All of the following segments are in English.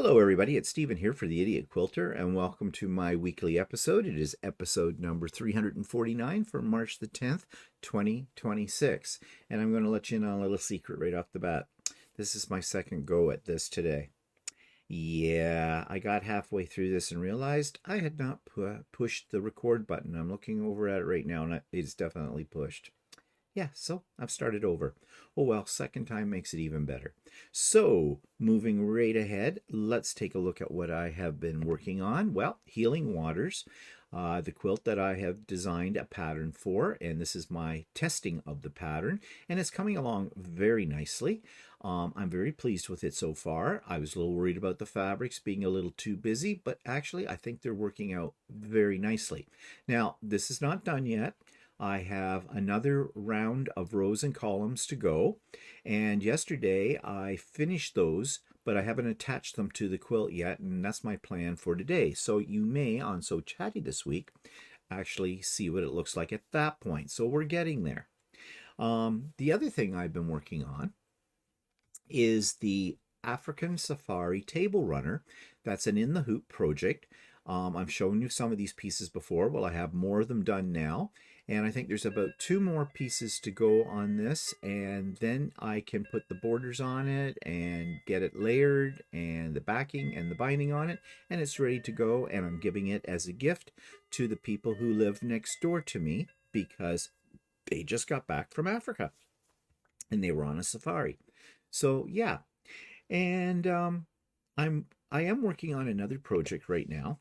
Hello, everybody. It's Stephen here for the Idiot Quilter, and welcome to my weekly episode. It is episode number 349 for March the 10th, 2026. And I'm going to let you in on a little secret right off the bat. This is my second go at this today. Yeah, I got halfway through this and realized I had not pushed the record button. I'm looking over at it right now, and it's definitely pushed. Yeah, so I've started over. Oh well, second time makes it even better. So, moving right ahead, let's take a look at what I have been working on. Well, Healing Waters, the quilt that I have designed a pattern for, and this is my testing of the pattern, and it's coming along very nicely. I'm very pleased with it so far. I was a little worried about the fabrics being a little too busy, but actually I think they're working out very nicely. Now, this is not done yet. I have another round of rows and columns to go, and yesterday I finished those, but I haven't attached them to the quilt yet, and that's my plan for today. So you may, on So Chatty this week, actually see what it looks like at that point. So we're getting there. The other thing I've been working on is the African Safari Table Runner. That's an In the Hoop project. I've shown you some of these pieces before. Well, I have more of them done now. And I think there's about 2 more pieces to go on this, and then I can put the borders on it and get it layered and the backing and the binding on it, and it's ready to go, and I'm giving it as a gift to the people who live next door to me because they just got back from Africa and they were on a safari. So yeah, and I am working on another project right now.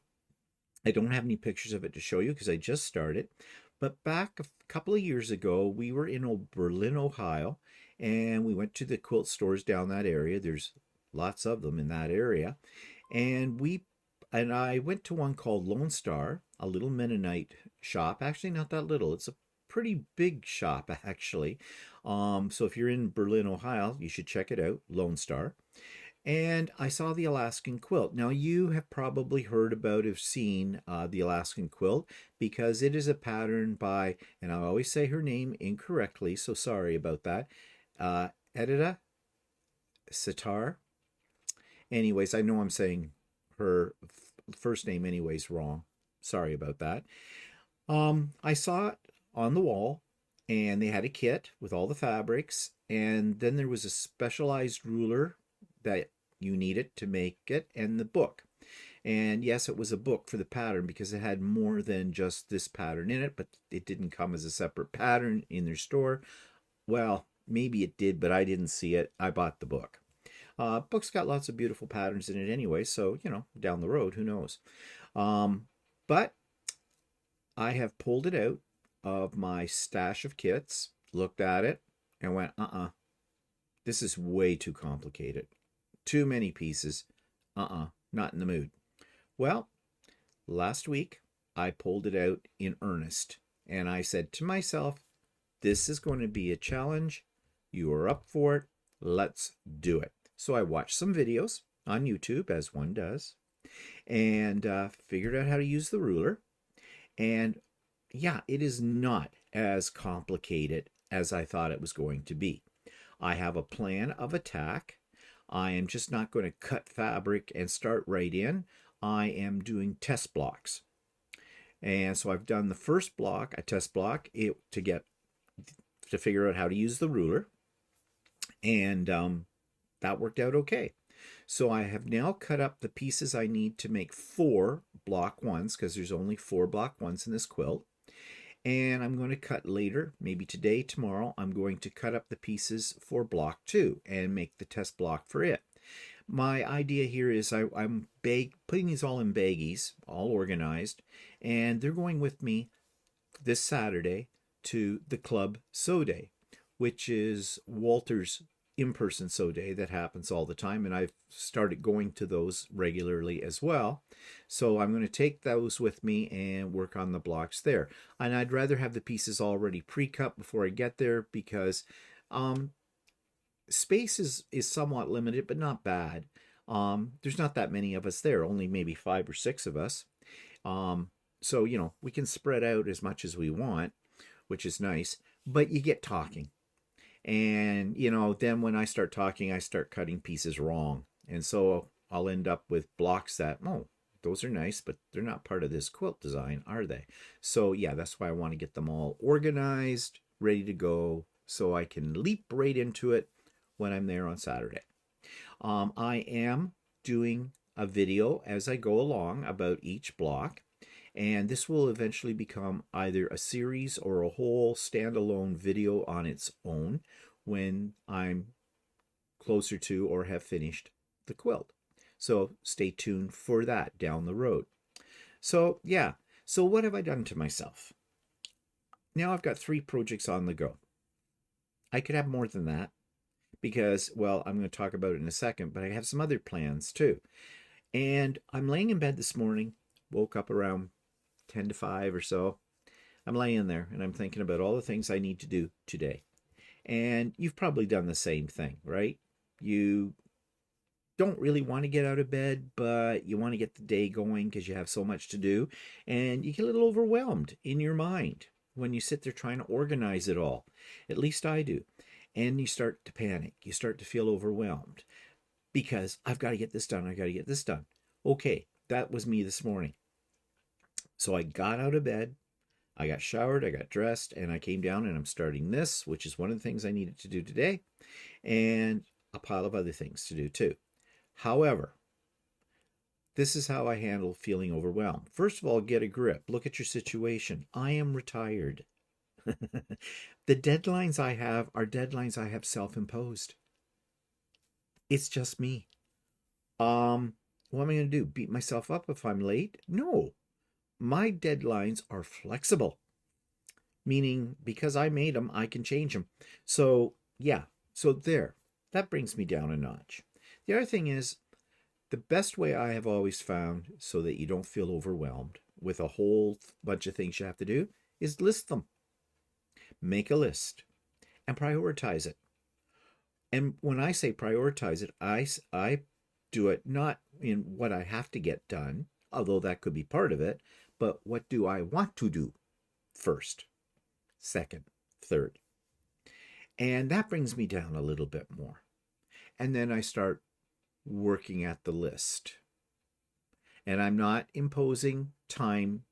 I don't have any pictures of it to show you because I just started. But back a couple of years ago, we were in Berlin, Ohio, and we went to the quilt stores down that area. There's lots of them in that area. And I went to one called Lone Star, a little Mennonite shop. Actually, not that little. It's a pretty big shop, actually. So if you're in Berlin, Ohio, you should check it out, Lone Star. And I saw the Alaskan quilt. Now, you have probably heard about or seen the Alaskan quilt because it is a pattern by, and I always say her name incorrectly, so sorry about that, Edita Sitar. Anyways, I know I'm saying her first name anyways wrong. Sorry about that. I saw it on the wall, and they had a kit with all the fabrics, and then there was a specialized ruler that you needed to make it, and the book. And yes, it was a book for the pattern because it had more than just this pattern in it, but it didn't come as a separate pattern in their store. Well, maybe it did, but I didn't see it. I bought the book. Book's got lots of beautiful patterns in it anyway, so, down the road, who knows. But I have pulled it out of my stash of kits, looked at it, and went, this is way too complicated. Too many pieces. Not in the mood. Well, last week I pulled it out in earnest, and I said to myself, this is going to be a challenge. You are up for it. Let's do it. So I watched some videos on YouTube, as one does, and figured out how to use the ruler. And yeah, it is not as complicated as I thought it was going to be. I have a plan of attack. I am just not going to cut fabric and start right in. I am doing test blocks. And so I've done the first block, a test block, to figure out how to use the ruler. And that worked out okay. So I have now cut up the pieces I need to make 4 block 1s, because there's only 4 block 1s in this quilt. And I'm going to cut later, maybe today, tomorrow, I'm going to cut up the pieces for block 2 and make the test block for it. My idea here is I'm putting these all in baggies, all organized, and they're going with me this Saturday to the Club Sew Day, which is Walter's in-person sew day that happens all the time, and I've started going to those regularly as well. So I'm going to take those with me and work on the blocks there. And I'd rather have the pieces already pre-cut before I get there because space is somewhat limited, but not bad. There's not that many of us there, only maybe 5 or 6 of us. So, we can spread out as much as we want, which is nice, but you get talking. And, then when I start talking, I start cutting pieces wrong. And so I'll end up with blocks that, oh, those are nice, but they're not part of this quilt design, are they? So yeah, that's why I want to get them all organized, ready to go, so I can leap right into it when I'm there on Saturday. I am doing a video as I go along about each block, and this will eventually become either a series or a whole standalone video on its own when I'm closer to or have finished the quilt. So stay tuned for that down the road. So yeah, so what have I done to myself? Now I've got 3 projects on the go. I could have more than that because, well, I'm going to talk about it in a second, but I have some other plans too. And I'm laying in bed this morning, woke up around 10 to 5 or so. I'm laying there and I'm thinking about all the things I need to do today. And you've probably done the same thing, right? You don't really want to get out of bed, but you want to get the day going because you have so much to do. And you get a little overwhelmed in your mind when you sit there trying to organize it all. At least I do. And you start to panic. You start to feel overwhelmed because I've got to get this done. I got to get this done. Okay, that was me this morning. So I got out of bed. I got showered, I got dressed, and I came down and I'm starting this, which is one of the things I needed to do today, and a pile of other things to do too. However, this is how I handle feeling overwhelmed. First of all, get a grip. Look at your situation. I am retired. The deadlines I have are deadlines I have self-imposed. It's just me. What am I going to do? Beat myself up if I'm late? No. My deadlines are flexible, meaning because I made them, I can change them. So yeah, so there, that brings me down a notch. The other thing is, the best way I have always found so that you don't feel overwhelmed with a whole bunch of things you have to do is list them. Make a list and prioritize it. And when I say prioritize it, I do it not in what I have to get done, although that could be part of it, but what do I want to do first, second, third? And that brings me down a little bit more. And then I start working at the list. And I'm not imposing time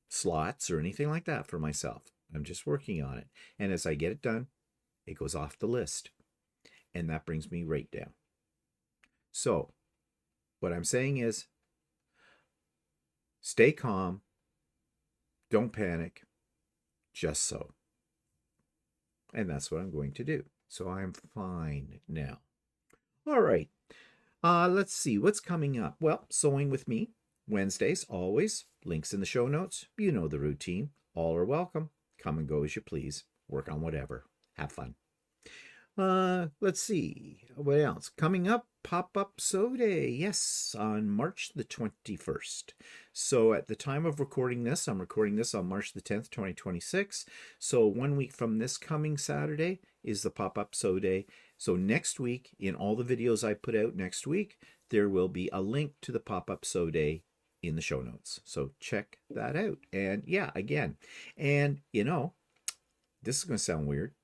slots or anything like that for myself. I'm just working on it. And as I get it done, it goes off the list. And that brings me right down. So what I'm saying is, stay calm, don't panic, just so. And that's what I'm going to do. So I'm fine now. All right, let's see what's coming up. Well, sewing with me, Wednesdays, always. Links in the show notes. You know the routine. All are welcome. Come and go as you please. Work on whatever. Have fun. Let's see. What else? Coming up, Pop-Up Sew Day. Yes, on March the 21st. So at the time of recording this, I'm recording this on March the 10th, 2026. So 1 week from this coming Saturday is the Pop-Up Sew Day. So next week, in all the videos I put out next week, there will be a link to the Pop-Up Sew Day in the show notes. So check that out. And yeah, again, and you know, this is going to sound weird.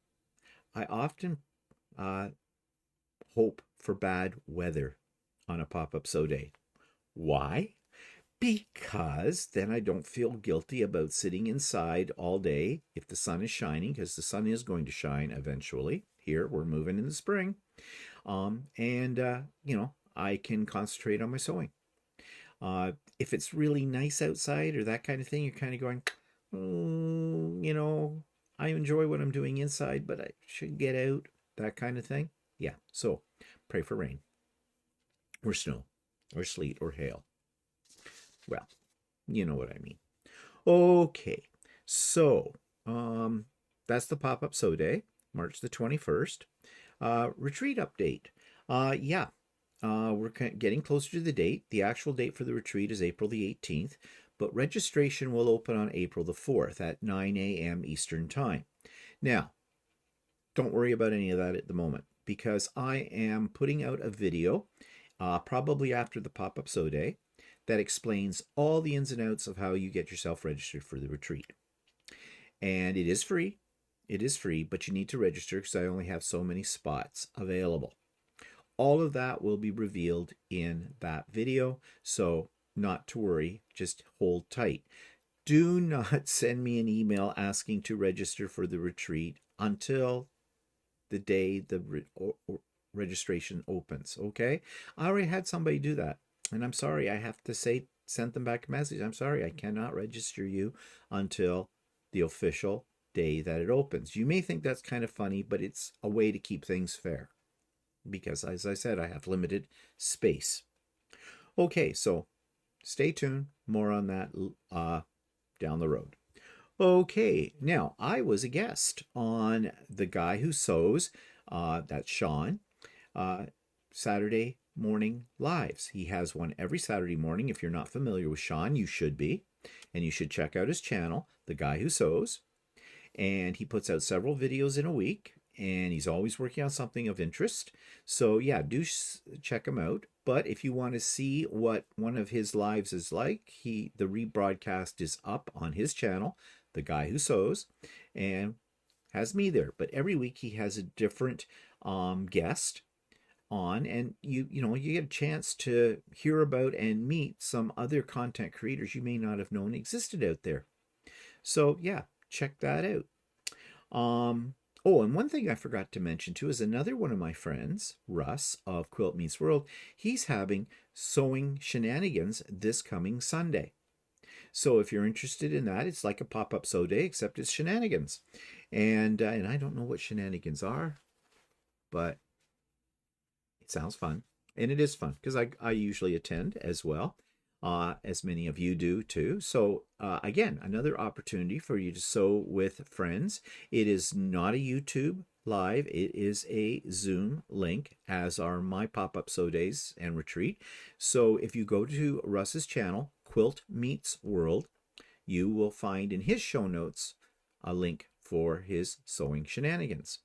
I often hope for bad weather on a pop-up sew day. Why? Because then I don't feel guilty about sitting inside all day if the sun is shining, because the sun is going to shine eventually. Here, we're moving in the spring. You know, I can concentrate on my sewing. If it's really nice outside or that kind of thing, you're kind of going, you know, I enjoy what I'm doing inside, but I should get out, that kind of thing. Yeah, so pray for rain or snow or sleet or hail. Well, you know what I mean. Okay, so that's the Pop-Up Sew Day, March the 21st. Retreat update. We're getting closer to the date. The actual date for the retreat is April the 18th, but registration will open on April the 4th at 9 a.m. Eastern Time. Now, don't worry about any of that at the moment, because I am putting out a video, probably after the Pop-Up Sew Day, that explains all the ins and outs of how you get yourself registered for the retreat. And it is free. It is free, but you need to register because I only have so many spots available. all of that will be revealed in that video. So not to worry, just hold tight. Do not send me an email asking to register for the retreat until the day the registration opens, okay? I already had somebody do that, and I'm sorry, I have to say, send them back a message. I'm sorry, I cannot register you until the official day that it opens. You may think that's kind of funny, but it's a way to keep things fair because, as I said, I have limited space. Okay, so stay tuned. More on that down the road. Okay, now I was a guest on The Guy Who Sews, that's Sean, Saturday morning lives. He has one every Saturday morning. If you're not familiar with Sean, you should be, and you should check out his channel, The Guy Who Sews. And he puts out several videos in a week, and he's always working on something of interest. So yeah, do check him out. But if you want to see what one of his lives is like, the rebroadcast is up on his channel, The Guy Who Sews, and has me there. But every week he has a different guest on, and you get a chance to hear about and meet some other content creators you may not have known existed out there. So yeah, check that out. Oh, and one thing I forgot to mention too is another one of my friends, Russ of Quilt Meets World. He's having sewing shenanigans this coming Sunday. So if you're interested in that, it's like a pop-up sew day, except it's shenanigans. And I don't know what shenanigans are, but it sounds fun. And it is fun because I usually attend as well, as many of you do too. So again, another opportunity for you to sew with friends. It is not a YouTube live. It is a Zoom link, as are my pop-up sew days and retreat. So if you go to Russ's channel, Quilt Meets World, you will find in his show notes a link for his sewing shenanigans.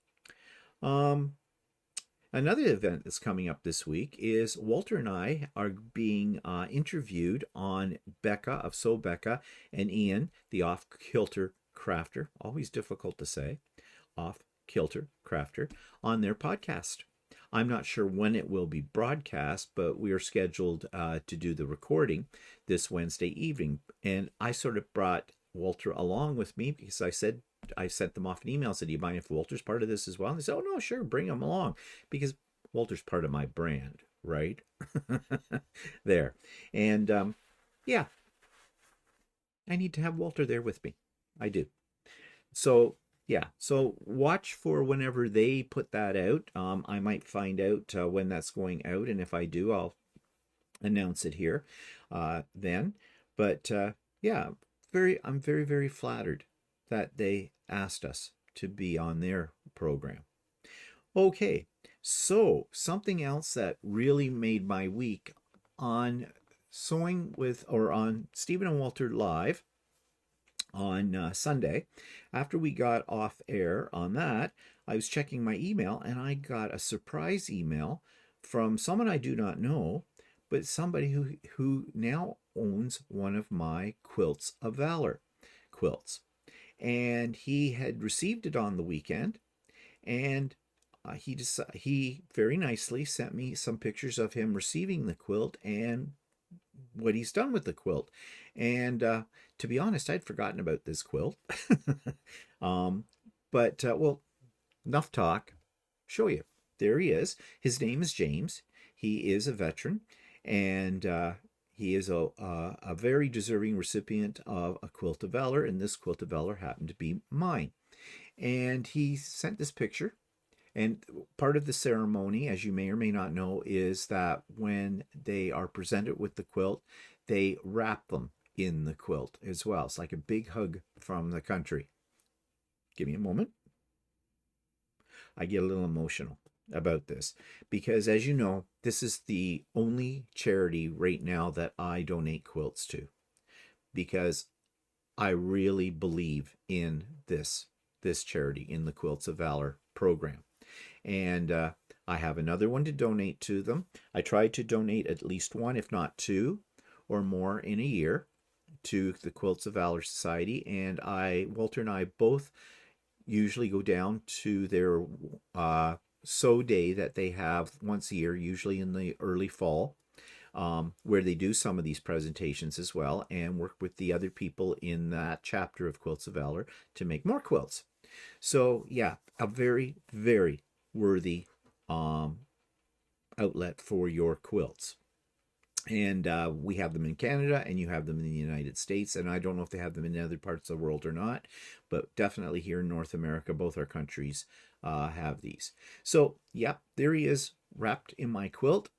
Another event that's coming up this week is Walter and I are being interviewed on Becca of Sew Becca and Ian, the off-kilter crafter, always difficult to say, off-kilter crafter, on their podcast. I'm not sure when it will be broadcast, but we are scheduled to do the recording this Wednesday evening. And I sort of brought Walter along with me because I sent them off an email, said, do you mind if Walter's part of this as well? And they said, oh, no, sure, bring him along, because Walter's part of my brand, right? There. And yeah, I need to have Walter there with me. I do. So yeah, so watch for whenever they put that out. I might find out when that's going out, and if I do, I'll announce it here then. But yeah, I'm very, very flattered that they asked us to be on their program. Okay, so something else that really made my week on Sewing with, or on Stephen and Walter Live on Sunday, after we got off air on that, I was checking my email and I got a surprise email from someone I do not know, but somebody who now owns one of my Quilts of Valor quilts. And he had received it on the weekend, and he very nicely sent me some pictures of him receiving the quilt and what he's done with the quilt. And to be honest, I'd forgotten about this quilt. But well, enough talk. Show you. There he is. His name is James. He is a veteran, and he is a very deserving recipient of a Quilt of Valor, and this Quilt of Valor happened to be mine. And he sent this picture, and part of the ceremony, as you may or may not know, is that when they are presented with the quilt, they wrap them in the quilt as well. It's like a big hug from the country. Give me a moment. I get a little emotional about this because, as you know, this is the only charity right now that I donate quilts to, because I really believe in this charity, in the Quilts of Valor program. And I have another one to donate to them. I try to donate at least one, if not two or more in a year, to the Quilts of Valor Society. And Walter and I both usually go down to their sew day that they have once a year, usually in the early fall, where they do some of these presentations as well and work with the other people in that chapter of Quilts of Valor to make more quilts. So yeah, a very, very worthy outlet for your quilts. And we have them in Canada, and you have them in the United States. And I don't know if they have them in other parts of the world or not, but definitely here in North America, both our countries have these. So, yeah, there he is, wrapped in my quilt.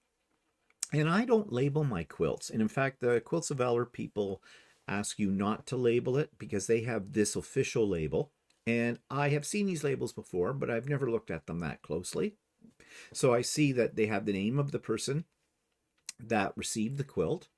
And I don't label my quilts. And in fact, the Quilts of Valor people ask you not to label it because they have this official label. And I have seen these labels before, but I've never looked at them that closely. So I see that they have the name of the person that received the quilt,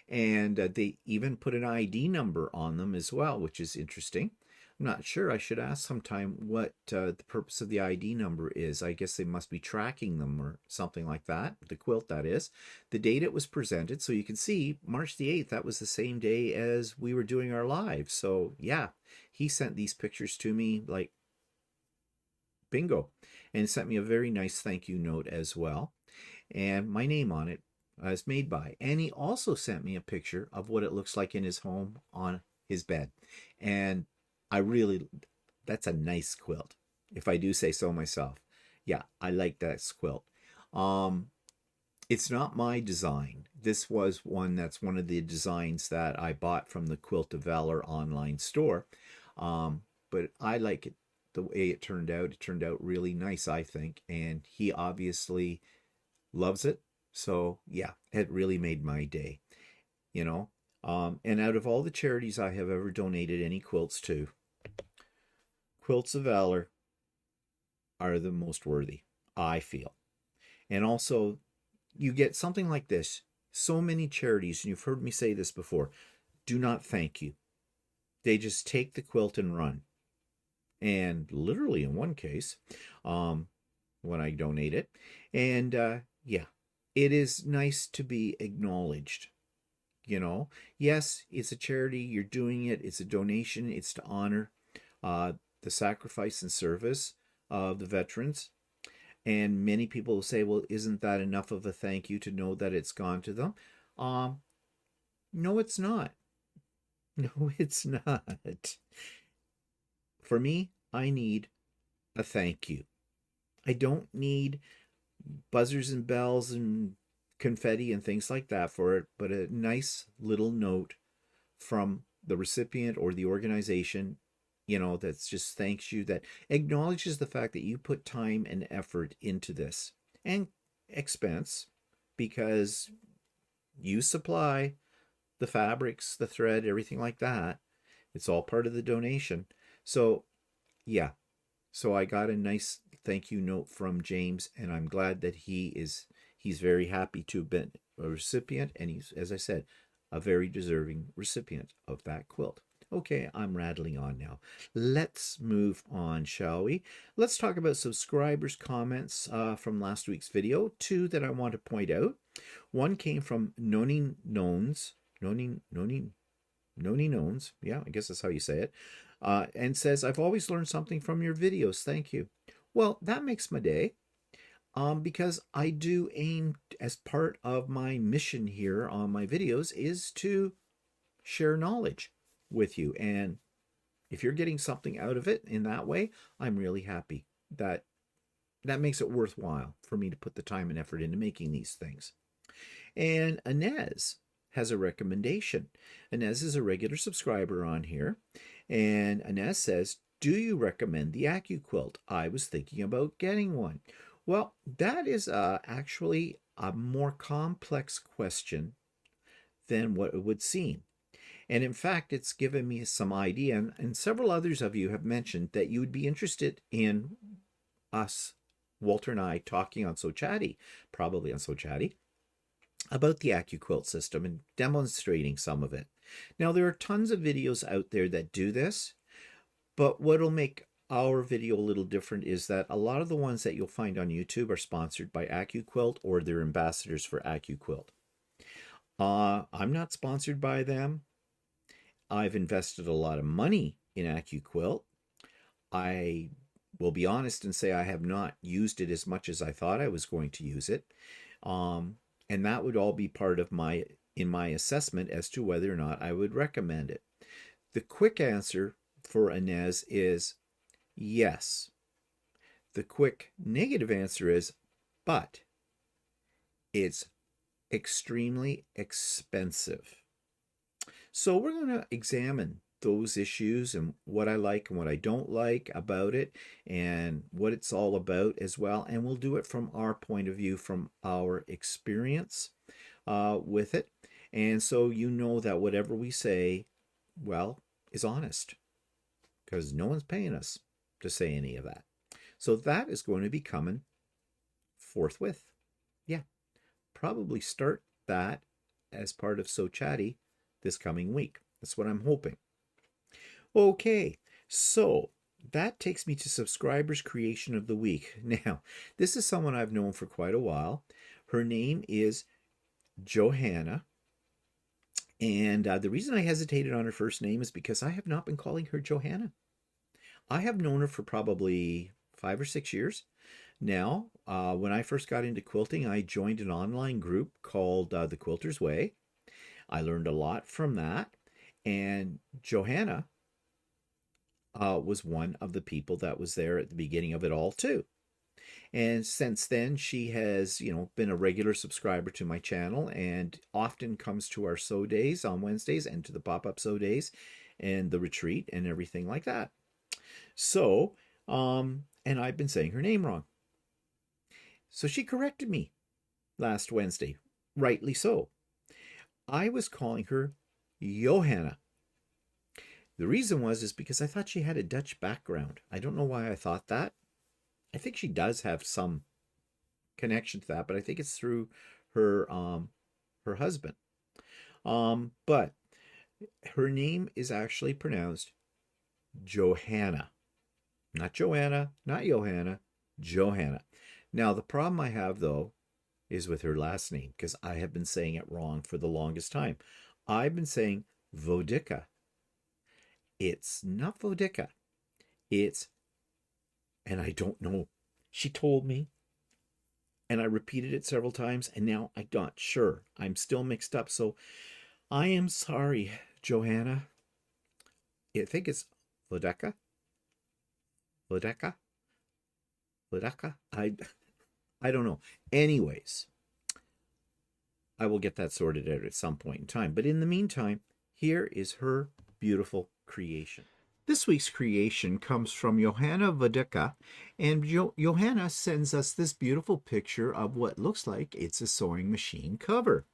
and they even put an ID number on them as well, which is interesting. I'm not sure. I should ask sometime what the purpose of the ID number is. I guess they must be tracking them or something like that. The quilt, that is. The date it was presented. So you can see March the 8th, that was the same day as we were doing our live. So yeah, he sent these pictures to me like bingo, and sent me a very nice thank you note as well. And my name on it is made by. And he also sent me a picture of what it looks like in his home on his bed. And I really, that's a nice quilt, if I do say so myself. Yeah, I like that quilt. It's not my design. This was that's one of the designs that I bought from the Quilt of Valor online store. But I like it the way it turned out. It turned out really nice, I think. And he obviously loves it. So yeah, it really made my day, you know. And out of all the charities I have ever donated any quilts to, Quilts of Valor are the most worthy, I feel. And also, you get something like this. So many charities, and you've heard me say this before, do not thank you. They just take the quilt and run. And literally in one case, when I donate it. And yeah, it is nice to be acknowledged. You know, yes, it's a charity, you're doing it, it's a donation, it's to honor the sacrifice and service of the veterans. And many people will say, well, isn't that enough of a thank you to know that it's gone to them? No, it's not. No, it's not. For me, I need a thank you. I don't need buzzers and bells and confetti and things like that for it, but a nice little note from the recipient or the organization, you know, that's just thanks you, that acknowledges the fact that you put time and effort into this and expense, because you supply the fabrics, the thread, everything like that. It's all part of the donation. So yeah, so I got a nice thank you note from James, and I'm glad that he's very happy to have been a recipient, and he's, as I said, a very deserving recipient of that quilt. Okay, I'm rattling on now. Let's move on, shall we? Let's talk about subscribers' comments from last week's video. Two that I want to point out. One came from Noni Nones. Noni Nones. Yeah, I guess that's how you say it. And says, I've always learned something from your videos. Thank you. Well, that makes my day. Because I do aim, as part of my mission here on my videos, is to share knowledge with you. And if you're getting something out of it in that way, I'm really happy. That makes it worthwhile for me to put the time and effort into making these things. And Inez has a recommendation. Inez is a regular subscriber on here. And Inez says, do you recommend the AccuQuilt? I was thinking about getting one. Well, that is actually a more complex question than what it would seem. And in fact, it's given me some idea, and several others of you have mentioned that you would be interested in us, Walter and I, talking on So Chatty, probably on So Chatty, about the AccuQuilt system and demonstrating some of it. Now, there are tons of videos out there that do this, but what'll make our video a little different is that a lot of the ones that you'll find on YouTube are sponsored by AccuQuilt, or they're ambassadors for AccuQuilt. I'm not sponsored by them. I've invested a lot of money in AccuQuilt. I will be honest and say I have not used it as much as I thought I was going to use it. And that would all be part of my assessment as to whether or not I would recommend it. The quick answer for Inez is yes. The quick negative answer is, but it's extremely expensive. So we're going to examine those issues and what I like and what I don't like about it and what it's all about as well. And we'll do it from our point of view, from our experience with it. And so you know that whatever we say, well, is honest, because no one's paying us to say any of that. So that is going to be coming forthwith. Yeah, probably start that as part of So Chatty this coming week. That's what I'm hoping. Okay, so that takes me to subscribers' creation of the week. Now, this is someone I've known for quite a while. Her name is Johanna. And the reason I hesitated on her first name is because I have not been calling her Johanna. I have known her for probably 5 or 6 years now. When I first got into quilting, I joined an online group called The Quilter's Way. I learned a lot from that. And Johanna was one of the people that was there at the beginning of it all too. And since then, she has, been a regular subscriber to my channel and often comes to our sew days on Wednesdays and to the pop-up sew days and the retreat and everything like that. So, and I've been saying her name wrong. So she corrected me last Wednesday, rightly so. I was calling her Johanna. The reason is because I thought she had a Dutch background. I don't know why I thought that. I think she does have some connection to that, but I think it's through her her husband. But her name is actually pronounced Johanna. Not Joanna, not Johanna, Johanna. Now, the problem I have, though, is with her last name, because I have been saying it wrong for the longest time. I've been saying Vodica. It's not Vodica. It's, and I don't know. She told me, and I repeated it several times, and now I'm not sure. I'm still mixed up. So I am sorry, Johanna. I think it's Vodica. Vodica? Vodica? I don't know. Anyways, I will get that sorted out at some point in time. But in the meantime, here is her beautiful creation. This week's creation comes from Johanna Vodica, and Johanna sends us this beautiful picture of what looks like it's a sewing machine cover.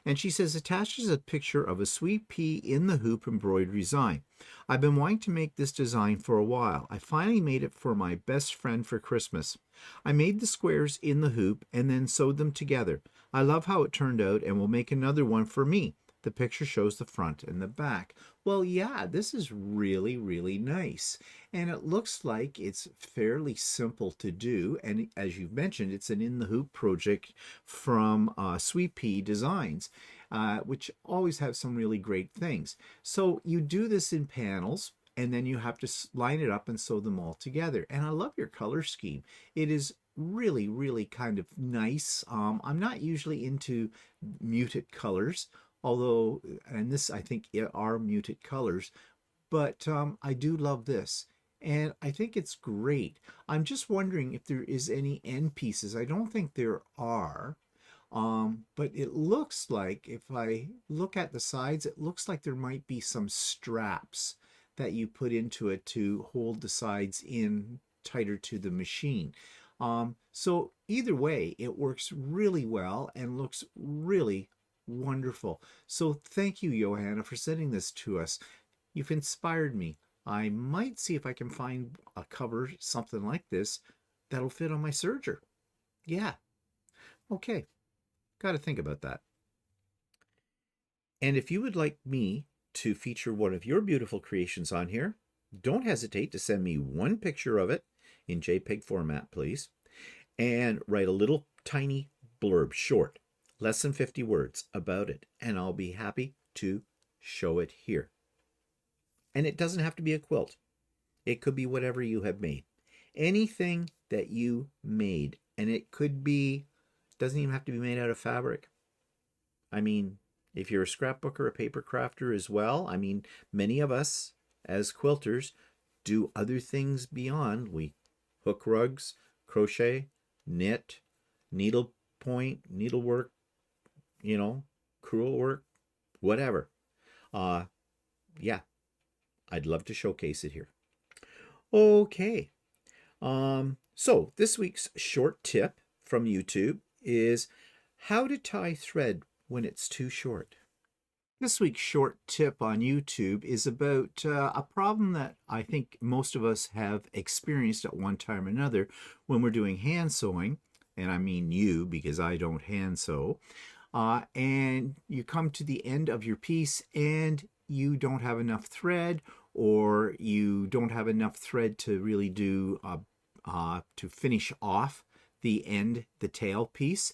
And she says, attaches a picture of a sweet pea in the hoop embroidery design. I've been wanting to make this design for a while. I finally made it for my best friend for Christmas. I made the squares in the hoop and then sewed them together. I love how it turned out and will make another one for me. The picture shows the front and the back. Well, yeah, this is really, really nice. And it looks like it's fairly simple to do. And as you've mentioned, it's an In the Hoop project from Sweet Pea Designs, which always have some really great things. So you do this in panels, and then you have to line it up and sew them all together. And I love your color scheme. It is really, really kind of nice. I'm not usually into muted colors, although, and this I think are muted colors, but I do love this. And I think it's great. I'm just wondering if there is any end pieces. I don't think there are. But it looks like, if I look at the sides, it looks like there might be some straps that you put into it to hold the sides in tighter to the machine. So either way, it works really well and looks really wonderful. So thank you, Johanna, for sending this to us. You've inspired me. I might see if I can find a cover, something like this, that'll fit on my serger. Yeah. Okay. Got to think about that. And if you would like me to feature one of your beautiful creations on here, don't hesitate to send me one picture of it in JPEG format, please, and write a little tiny blurb, short, less than 50 words about it, and I'll be happy to show it here. And it doesn't have to be a quilt. It could be whatever you have made. Anything that you made, and it could be, doesn't even have to be made out of fabric. I mean, if you're a scrapbooker, a paper crafter as well, I mean, many of us as quilters do other things beyond. We hook rugs, crochet, knit, needlepoint, needlework, you know, crewel work, whatever. Yeah, I'd love to showcase it here. Okay. So this week's short tip from YouTube is how to tie thread when it's too short. This week's short tip on YouTube is about a problem that I think most of us have experienced at one time or another when we're doing hand sewing, and I mean you because I don't hand sew, and you come to the end of your piece and you don't have enough thread, or you don't have enough thread to really do to finish off the end, the tail piece.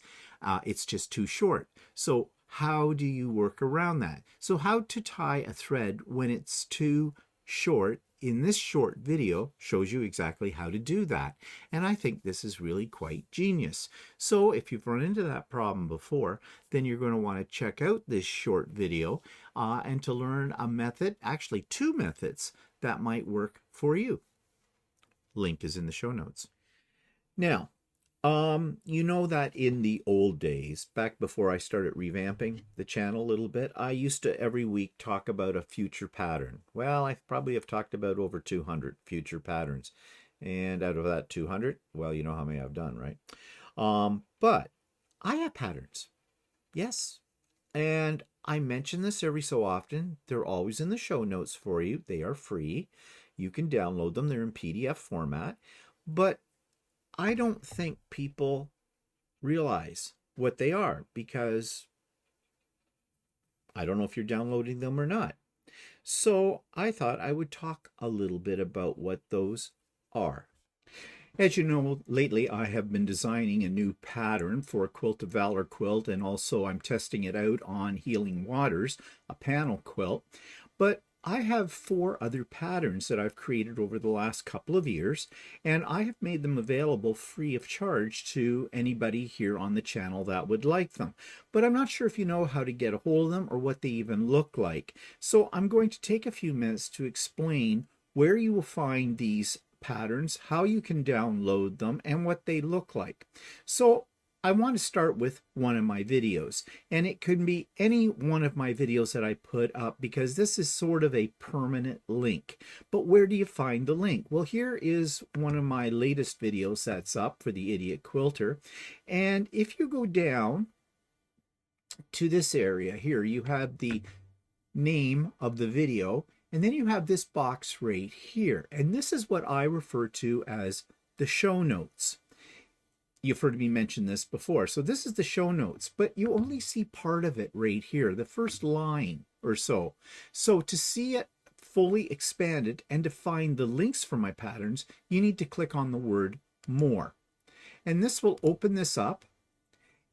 It's just too short. So how do you work around that? So how to tie a thread when it's too short in this short video shows you exactly how to do that. And I think this is really quite genius. So if you've run into that problem before, then you're going to want to check out this short video and to learn a method, actually two methods, that might work for you. Link is in the show notes. Now, you know that in the old days, back before I started revamping the channel a little bit, I used to every week talk about a future pattern. Well, I probably have talked about over 200 future patterns. And out of that 200, well, you know how many I've done, right? But I have patterns. Yes. And I mention this every so often. They're always in the show notes for you. They are free. You can download them. They're in PDF format. But I don't think people realize what they are, because I don't know if you're downloading them or not. So I thought I would talk a little bit about what those are. As you know, lately I have been designing a new pattern for a Quilt of Valor quilt, and also I'm testing it out on Healing Waters, a panel quilt. But I have 4 other patterns that I've created over the last couple of years, and I have made them available free of charge to anybody here on the channel that would like them. But I'm not sure if you know how to get a hold of them or what they even look like. So I'm going to take a few minutes to explain where you will find these patterns, how you can download them, and what they look like. So I want to start with one of my videos, and it could be any one of my videos that I put up, because this is sort of a permanent link. But where do you find the link? Well, here is one of my latest videos that's up for the Idiot Quilter, and if you go down to this area here, you have the name of the video, and then you have this box right here, and this is what I refer to as the show notes. You've heard me mention this before. So this is the show notes, but you only see part of it right here, the first line or so. So to see it fully expanded and to find the links for my patterns, you need to click on the word more. And this will open this up.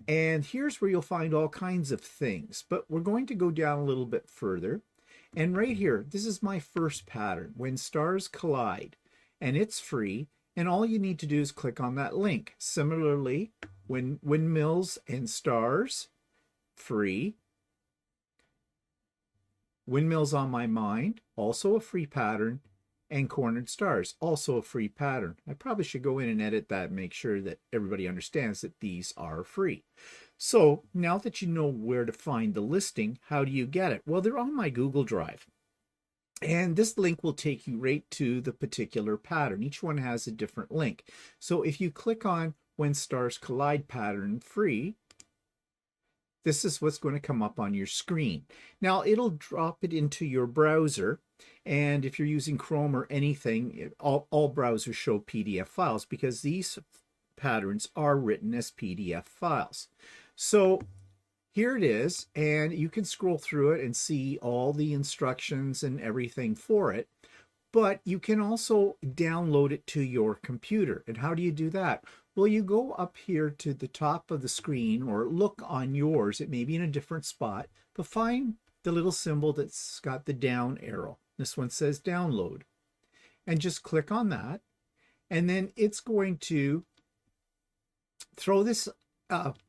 And here's where you'll find all kinds of things. But we're going to go down a little bit further. And right here, this is my first pattern, When Stars Collide. And it's free. And all you need to do is click on that link. Similarly, when Windmills and Stars, free. Windmills on My Mind, also a free pattern. And Cornered Stars, also a free pattern. I probably should go in and edit that and make sure that everybody understands that these are free. So now that you know where to find the listing, how do you get it? Well, they're on my Google Drive. And this link will take you right to the particular pattern. Each one has a different link. So if you click on When Stars Collide pattern free, this is what's going to come up on your screen. Now it'll drop it into your browser. And if you're using Chrome or anything, all browsers show PDF files, because these patterns are written as PDF files. So here it is, and you can scroll through it and see all the instructions and everything for it, but you can also download it to your computer. And how do you do that? Well, you go up here to the top of the screen, or look on yours, it may be in a different spot, but find the little symbol that's got the down arrow. This one says download. And just click on that, And then it's going to throw this,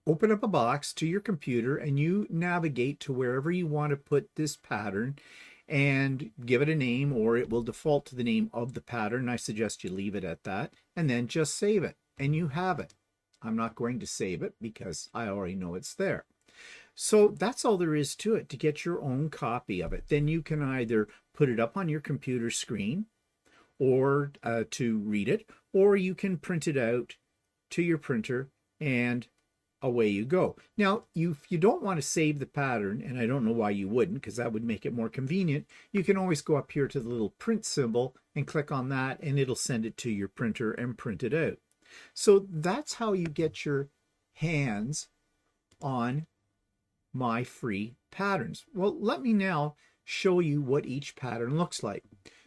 open up a box to your computer, and you navigate to wherever you want to put this pattern and give it a name, or it will default to the name of the pattern. I suggest you leave it at that, and then just save it, and you have it. I'm not going to save it because I already know it's there. So that's all there is to it to get your own copy of it. Then you can either put it up on your computer screen or to read it, or you can print it out to your printer and away you go. Now, if you don't want to save the pattern, and I don't know why you wouldn't, because that would make it more convenient, you can always go up here to the little print symbol and click on that, and it'll send it to your printer and print it out. So that's how you get your hands on my free patterns. Well, let me now show you what each pattern looks like.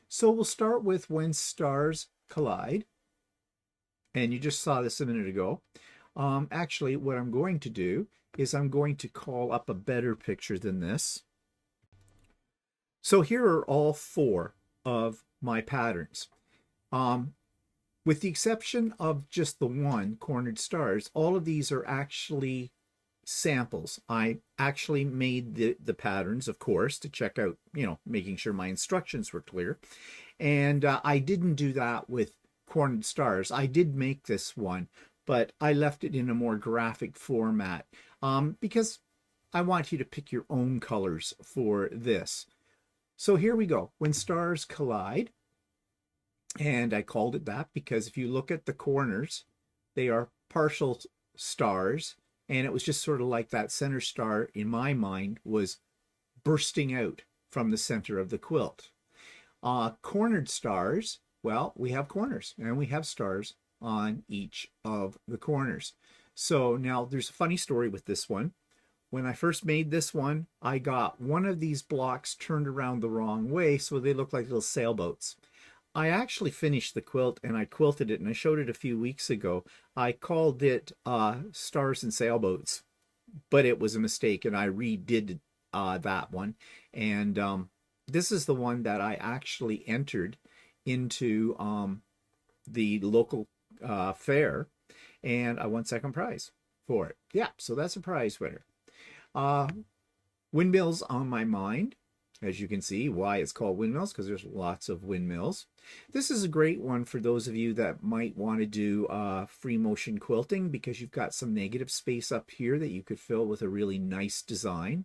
So we'll start with When Stars Collide. And you just saw this a minute ago. Actually, what I'm going to do is I'm going to call up a better picture than this. So here are all 4 of my patterns. With the exception of just the one, Cornered Stars, all of these are actually samples. I actually made the patterns, of course, to check out, making sure my instructions were clear. And I didn't do that with Cornered Stars. I did make this one, but I left it in a more graphic format because I want you to pick your own colors for this. So here we go, When Stars Collide. And I called it that because if you look at the corners, they are partial stars. And it was just sort of like that center star, in my mind, was bursting out from the center of the quilt. Cornered stars, well, we have corners and we have stars on each of the corners. So now there's a funny story with this one. When I first made this one, I got one of these blocks turned around the wrong way, so they look like little sailboats. I actually finished the quilt and I quilted it, and I showed it a few weeks ago. I called it Stars and Sailboats, but it was a mistake, and I redid that one. And this is the one that I actually entered into the local fair, and I won second prize for it. Yeah, so that's a prize winner. Windmills on my mind. As you can see, why it's called Windmills, because there's lots of windmills. This is a great one for those of you that might want to do free motion quilting, because you've got some negative space up here that you could fill with a really nice design.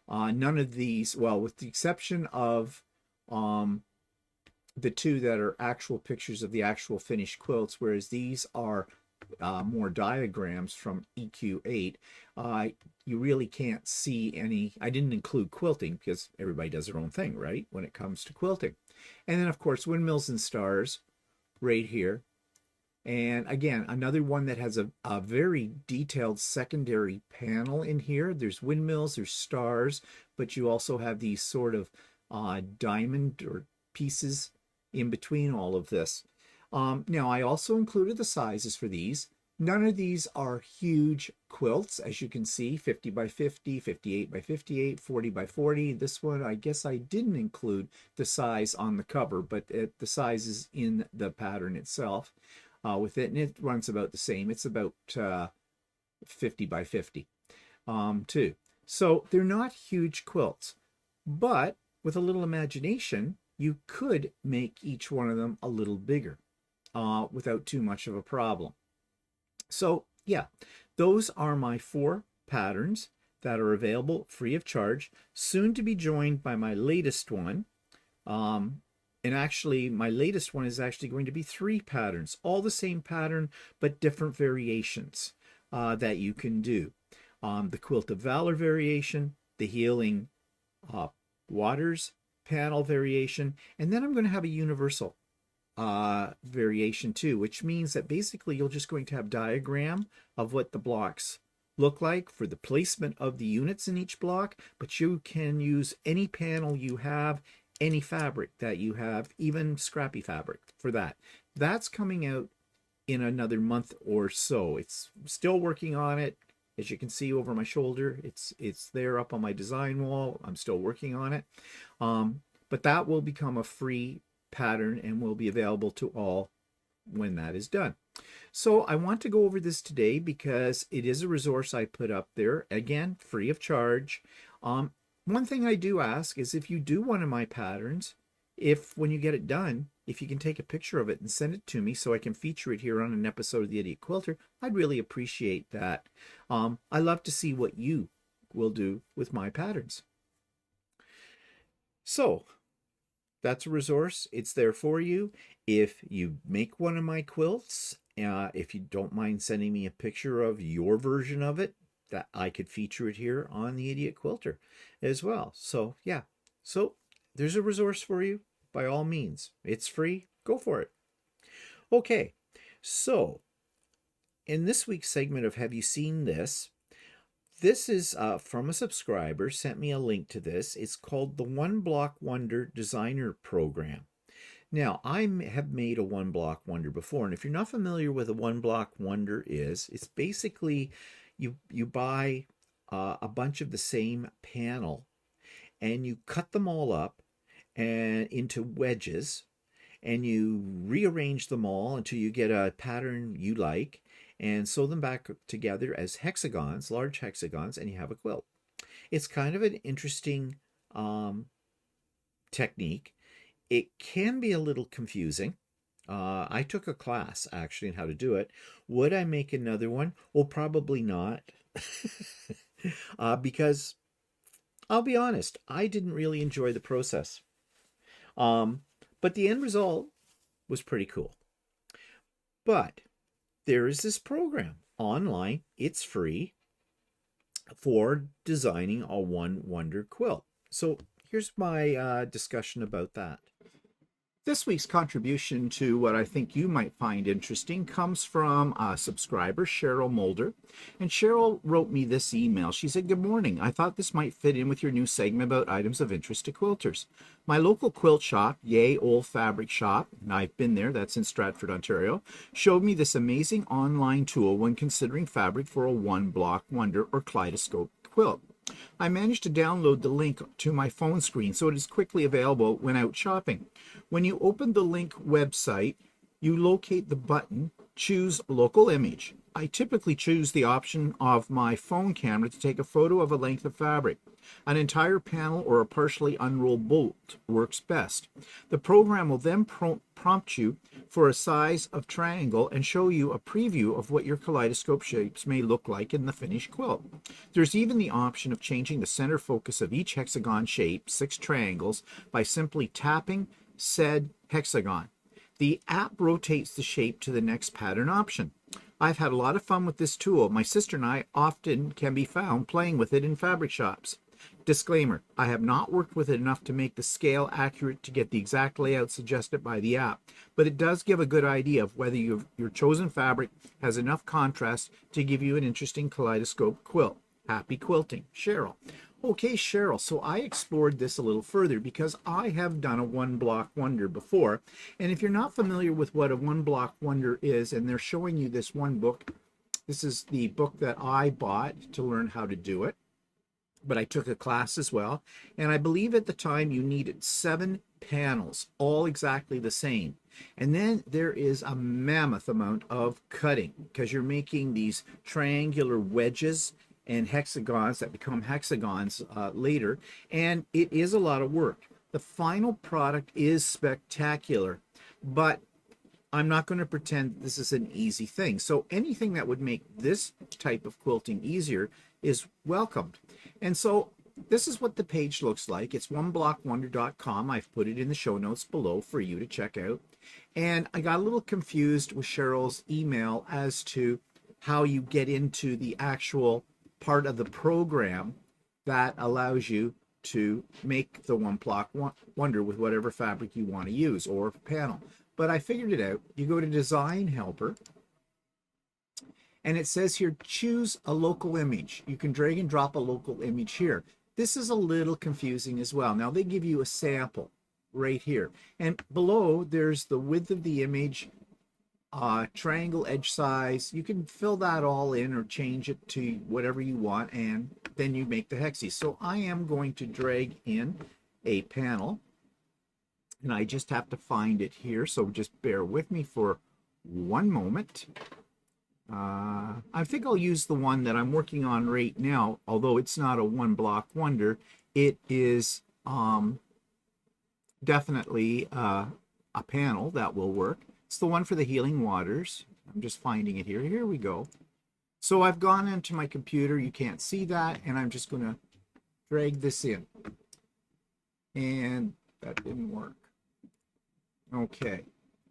None of these, well, with the exception of the 2 that are actual pictures of the actual finished quilts, whereas these are more diagrams from EQ8, you really can't see any. I didn't include quilting because everybody does their own thing, right, when it comes to quilting. And then, of course, Windmills and Stars right here. And again, another one that has a very detailed secondary panel in here. There's windmills, there's stars, but you also have these sort of diamond or pieces in between all of this. Now, I also included the sizes for these. None of these are huge quilts, as you can see, 50 by 50, 58 by 58, 40 by 40. This one, I guess I didn't include the size on the cover, but the size is in the pattern itself with it, and it runs about the same. It's about 50 by 50 too. So they're not huge quilts, but with a little imagination, you could make each one of them a little bigger without too much of a problem. So yeah, those are my 4 patterns that are available free of charge, soon to be joined by my latest one. And actually, my latest one is actually going to be 3 patterns, all the same pattern, but different variations that you can do. The Quilt of Valor variation, the Healing Waters panel variation, and then I'm going to have a universal variation too, which means that basically you're just going to have diagram of what the blocks look like for the placement of the units in each block, but you can use any panel you have, any fabric that you have, even scrappy fabric for that. That's coming out in another month or so. It's still working on it. As you can see over my shoulder, it's there up on my design wall. I'm still working on it. But that will become a free pattern and will be available to all when that is done. So I want to go over this today because it is a resource I put up there, again, free of charge. One thing I do ask is if you do one of my patterns, if when you get it done, if you can take a picture of it and send it to me so I can feature it here on an episode of the Idiot Quilter, I'd really appreciate that. I love to see what you will do with my patterns. So that's a resource. It's there for you. If you make one of my quilts, if you don't mind sending me a picture of your version of it, that I could feature it here on the Idiot Quilter as well. So yeah, so there's a resource for you. By all means, it's free. Go for it. Okay, so in this week's segment of Have You Seen This? This is from a subscriber, sent me a link to this. It's called the One Block Wonder Designer Program. Now, I have made a One Block Wonder before, and if you're not familiar with a One Block Wonder is, it's basically you buy a bunch of the same panel and you cut them all up and into wedges, and you rearrange them all until you get a pattern you like and sew them back together as hexagons, large hexagons, and you have a quilt. It's kind of an interesting technique. It can be a little confusing. I took a class actually on how to do it. Would I make another one? Well, probably not. Because I'll be honest, I didn't really enjoy the process. But the end result was pretty cool. But there is this program online. It's free for designing a One Wonder quilt. So here's my discussion about that. This week's contribution to what I think you might find interesting comes from a subscriber, Cheryl Mulder. And Cheryl wrote me this email. She said, "Good morning. I thought this might fit in with your new segment about items of interest to quilters. My local quilt shop, Yay Old Fabric Shop, and I've been there, that's in Stratford, Ontario, showed me this amazing online tool when considering fabric for a one block wonder or kaleidoscope quilt. I managed to download the link to my phone screen so it is quickly available when out shopping. When you open the link website, you locate the button, choose local image. I typically choose the option of my phone camera to take a photo of a length of fabric. An entire panel or a partially unrolled bolt works best. The program will then prompt you for a size of triangle and show you a preview of what your kaleidoscope shapes may look like in the finished quilt. There's even the option of changing the center focus of each hexagon shape, 6 triangles, by simply tapping said hexagon. The app rotates the shape to the next pattern option. I've had a lot of fun with this tool. My sister and I often can be found playing with it in fabric shops. Disclaimer, I have not worked with it enough to make the scale accurate to get the exact layout suggested by the app, but it does give a good idea of whether your chosen fabric has enough contrast to give you an interesting kaleidoscope quilt. Happy quilting, Cheryl. Okay, Cheryl, so I explored this a little further because I have done a one block wonder before. And if you're not familiar with what a one block wonder is, and they're showing you this one book, this is the book that I bought to learn how to do it. But I took a class as well. And I believe at the time you needed 7 panels, all exactly the same. And then there is a mammoth amount of cutting because you're making these triangular wedges and hexagons that become hexagons later, and it is a lot of work. The final product is spectacular, but I'm not going to pretend this is an easy thing. So anything that would make this type of quilting easier is welcomed. And so this is what the page looks like. It's oneblockwonder.com. I've put it in the show notes below for you to check out. And I got a little confused with Cheryl's email as to how you get into the actual part of the program that allows you to make the one block wonder with whatever fabric you want to use or panel. But I figured it out. You go to Design Helper, and it says here, choose a local image. You can drag and drop a local image here. This is a little confusing as well. Now they give you a sample right here. And below, there's the width of the image, triangle edge size. You can fill that all in or change it to whatever you want, and then you make the hexes. So I am going to drag in a panel, and I just have to find it here, so just bear with me for one moment. I think I'll use the one that I'm working on right now, although it's not a one block wonder. It is definitely a panel that will work. It's the one for the healing waters. I'm just finding it here. Here we go. So I've gone into my computer. You can't see that, and I'm just going to drag this in. And that didn't work. Okay.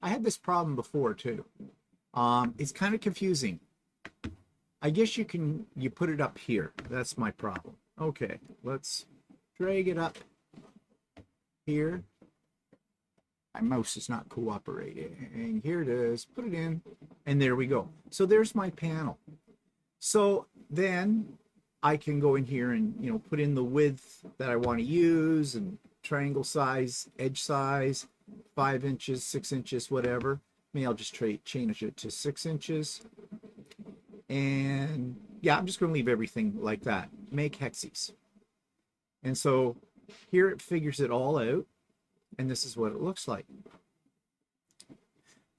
I had this problem before too. It's kind of confusing. I guess you put it up here. That's my problem. Okay, let's drag it up here. My mouse is not cooperating. Here it is. Put it in, and there we go. So there's my panel. So then I can go in here and put in the width that I want to use, and triangle size, edge size, 5 inches, 6 inches, whatever. Maybe I'll just change it to 6 inches. And yeah, I'm just going to leave everything like that. Make hexes. And so here it figures it all out. And this is what it looks like.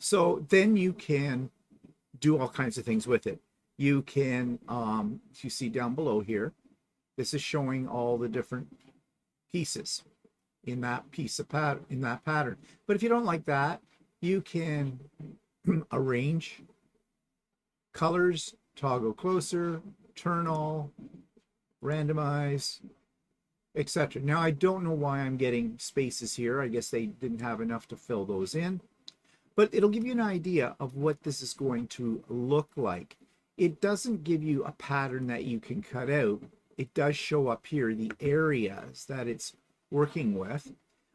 So then you can do all kinds of things with it. You can, you see down below here, this is showing all the different pieces in that piece of pattern, in that pattern. But if you don't like that, you can arrange colors, toggle closer, turn all, randomize, etc. Now I don't know why I'm getting spaces here. I guess they didn't have enough to fill those in, but it'll give you an idea of what this is going to look like. It doesn't give you a pattern that you can cut out. It does show up here the areas that it's working with,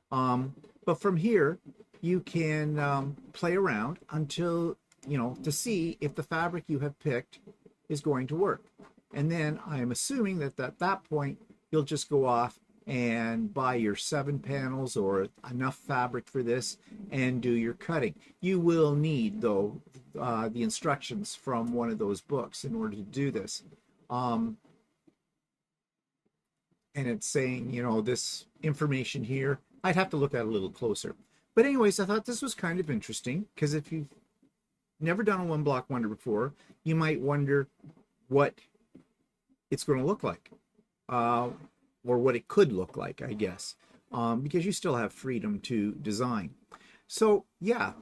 but from here you can play around until to see if the fabric you have picked is going to work. And then I'm assuming that at that point you'll just go off and buy your 7 panels or enough fabric for this and do your cutting. You will need, though, the instructions from one of those books in order to do this. And it's saying, this information here, I'd have to look at it a little closer. But anyways, I thought this was kind of interesting, because if you've never done a one block wonder before, you might wonder what it's going to look like, or what it could look like, I guess, because you still have freedom to design. So yeah,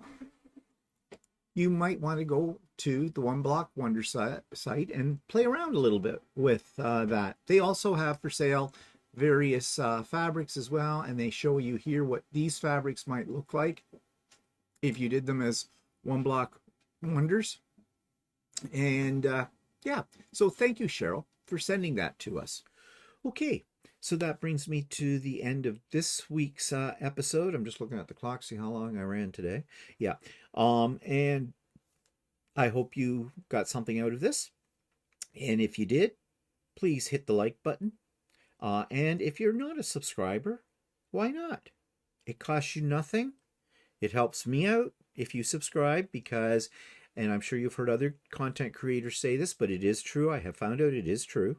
you might want to go to the One Block Wonder site and play around a little bit with that. They also have for sale various fabrics as well, and they show you here what these fabrics might look like if you did them as one block wonders. And yeah, so thank you, Cheryl, for sending that to us. Okay, so that brings me to the end of this week's episode. I'm just looking at the clock, see how long I ran today. Yeah, and I hope you got something out of this. And if you did, please hit the like button. And if you're not a subscriber, why not? It costs you nothing. It helps me out if you subscribe, because, and I'm sure you've heard other content creators say this, but it is true. I have found out it is true,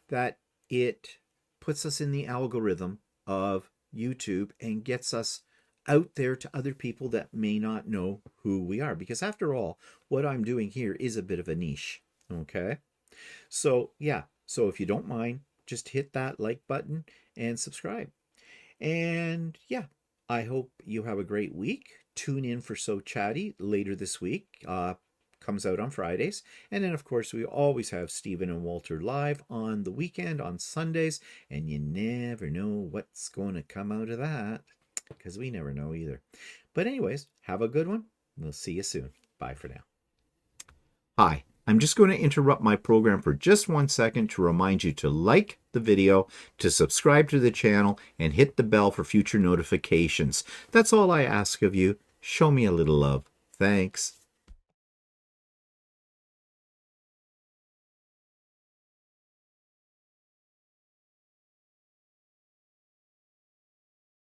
that it puts us in the algorithm of YouTube and gets us out there to other people that may not know who we are. Because after all, what I'm doing here is a bit of a niche. Okay. So yeah. So if you don't mind, just hit that like button and subscribe. And yeah, I hope you have a great week. Tune in for So Chatty later this week. Comes out on Fridays. And then, of course, we always have Stephen and Walter live on the weekend on Sundays. And you never know what's going to come out of that, because we never know either. But anyways, have a good one. We'll see you soon. Bye for now. Hi. I'm just going to interrupt my program for just 1 second to remind you to like the video, to subscribe to the channel, and hit the bell for future notifications. That's all I ask of you. Show me a little love. Thanks.